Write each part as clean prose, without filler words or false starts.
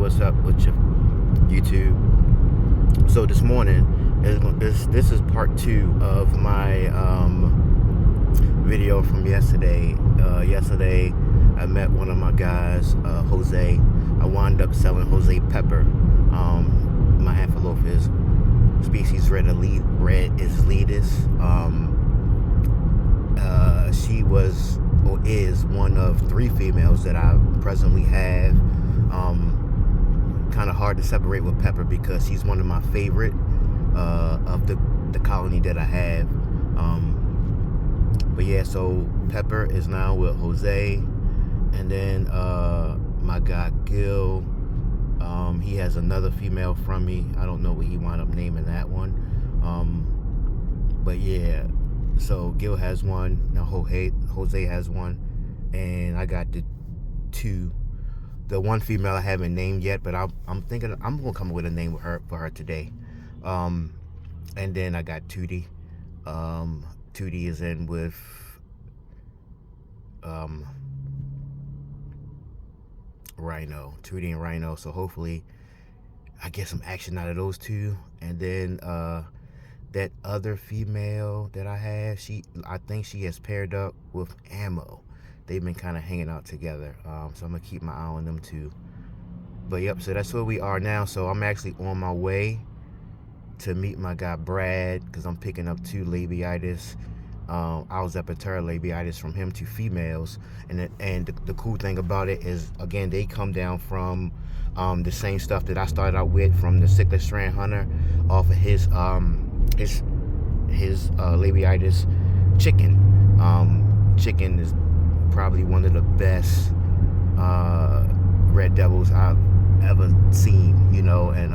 what's up with your YouTube? So this morning, this is part 2 of my video from yesterday. Yesterday, I met one of my guys, Jose. I wound up selling Jose Pepper, my Amphilophus species Red Isletus. She was or is one of 3 females that I presently have. Kind of hard to separate with Pepper because she's one of my favorite of the colony that I have. But yeah, so Pepper is now with Jose, and then my guy Gil, he has another female from me. I don't know what he wound up naming that one. But yeah, so Gil has one, now Jose has one, and I got the 2. The one female I haven't named yet, but I'm thinking I'm gonna come up with a name for her today. And then I got Tootie. Tootie is in with Rhino. Tootie and Rhino. So hopefully I get some action out of those 2. And then that other female that I have, I think she has paired up with Ammo. They've been kind of hanging out together, so I'm gonna keep my eye on them too. But yep, so that's where we are now. So I'm actually on my way to meet my guy Brad, because I'm picking up 2 Labiatus, Isle Zapatera Labiatus from him, 2 females. And the cool thing about it is, again, they come down from the same stuff that I started out with, from the Sickle Strand Hunter, off of his Labiatus chicken. Chicken is probably one of the best red devils I've ever seen, you know. And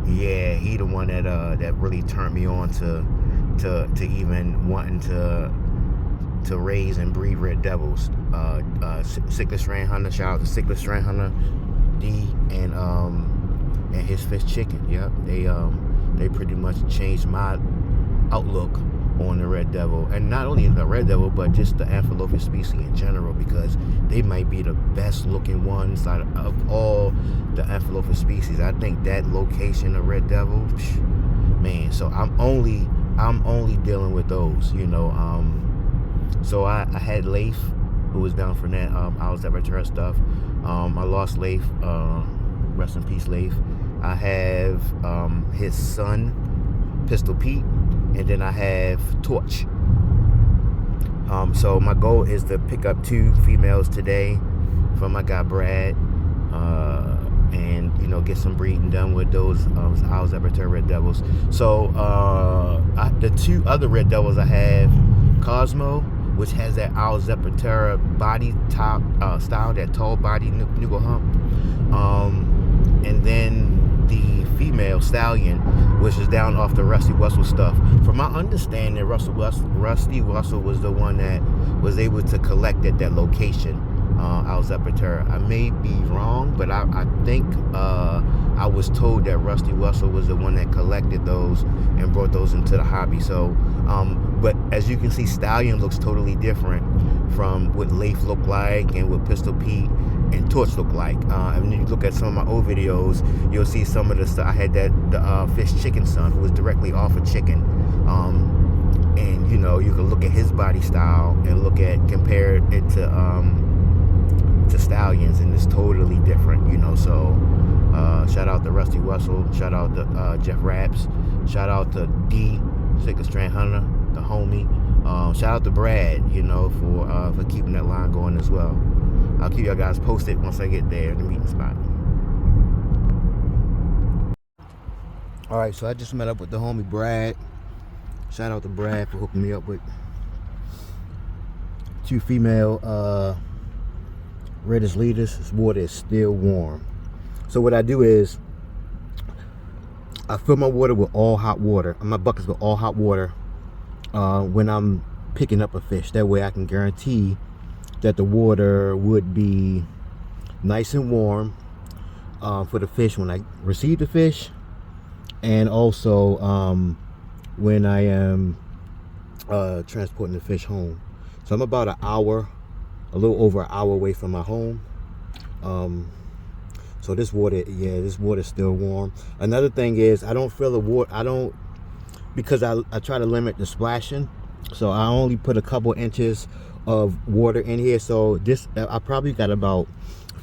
yeah, he the one that really turned me on to even wanting to raise and breed red devils. Sickle Strand Hunter, shout out to Sickle Strand Hunter D, and his fish chicken. Yep, they pretty much changed my outlook on the red devil, and not only the red devil, but just the Amphilophus species in general, because they might be the best looking ones out of all the Amphilophus species. I think that location of red devil, man. So I'm only dealing with those, you know. So I had Leif, who was down for that Isle Zapatera stuff. I lost Leif, rest in peace Leif. I have his son, Pistol Pete, and then I have Torch. So my goal is to pick up 2 females today from my guy Brad, and you know, get some breeding done with those Isle Zapatera red devils. So the 2 other red devils I have, Cosmo, which has that Isle Zapatera body top style, that tall body niggle hump, and then the female Stallion, which is down off the Rusty Russell stuff. From my understanding, Rusty Russell was the one that was able to collect at that location, Isle Zapatera. I may be wrong, but I think I was told that Rusty Russell was the one that collected those and brought those into the hobby. So, but as you can see, Stallion looks totally different from what Leif looked like and what Pistol Pete and Torch look like. And when you look at some of my old videos, you'll see some of the stuff. I had the fish chicken son, who was directly off a chicken, and you know, you can look at his body style and compare it to Stallions, and it's totally different, you know. So shout out to Rusty Russell, shout out to Jeff Raps, shout out to D, Sickle Strand Hunter, the homie. Shout out to Brad, you know, for keeping that line going as well. I'll keep y'all guys posted once I get there, the meeting spot. Alright, so I just met up with the homie Brad. Shout out to Brad for hooking me up with 2 female Red Isletus. This water is still warm. So what I do is, I fill my water with all hot water. My buckets with all hot water when I'm picking up a fish. That way I can guarantee that the water would be nice and warm for the fish when I receive the fish, and also when I am transporting the fish home. So I'm about an hour, a little over an hour away from my home. So this water, yeah, this water's still warm. Another thing is I don't feel the water. Because I try to limit the splashing, so I only put a couple inches of water in here. So this, I probably got about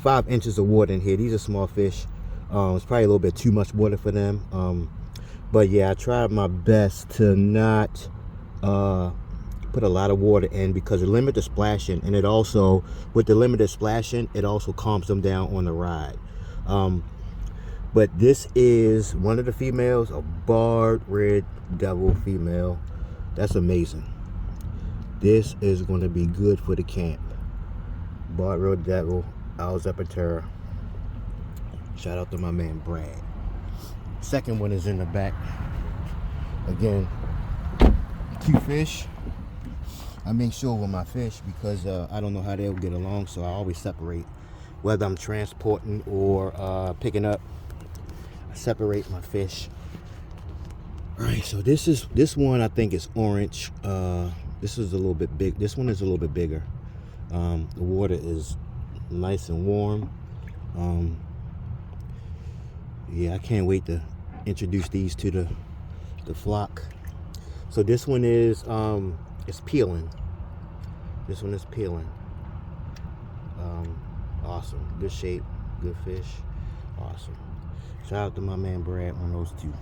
5 inches of water in here. These are small fish. It's probably a little bit too much water for them. But yeah, I tried my best to not put a lot of water in, because it limits the splashing, and it also, with the limited splashing, it also calms them down on the ride. But this is one of the females, a barred red devil female. That's amazing. This is going to be good for the camp. Barred red devil, Isle Zapatera. Shout out to my man Brad. Second one is in the back. Again, 2 fish. I make sure with my fish, because I don't know how they'll get along, so I always separate. Whether I'm transporting or picking up, I separate my fish. All right, so this one I think is orange. This is a little bit big. This one is a little bit bigger. The water is nice and warm. Yeah, I can't wait to introduce these to the flock. So this one is it's peeling. This one is peeling. Awesome. Good shape, good fish. Awesome. Shout out to my man Brad on those 2.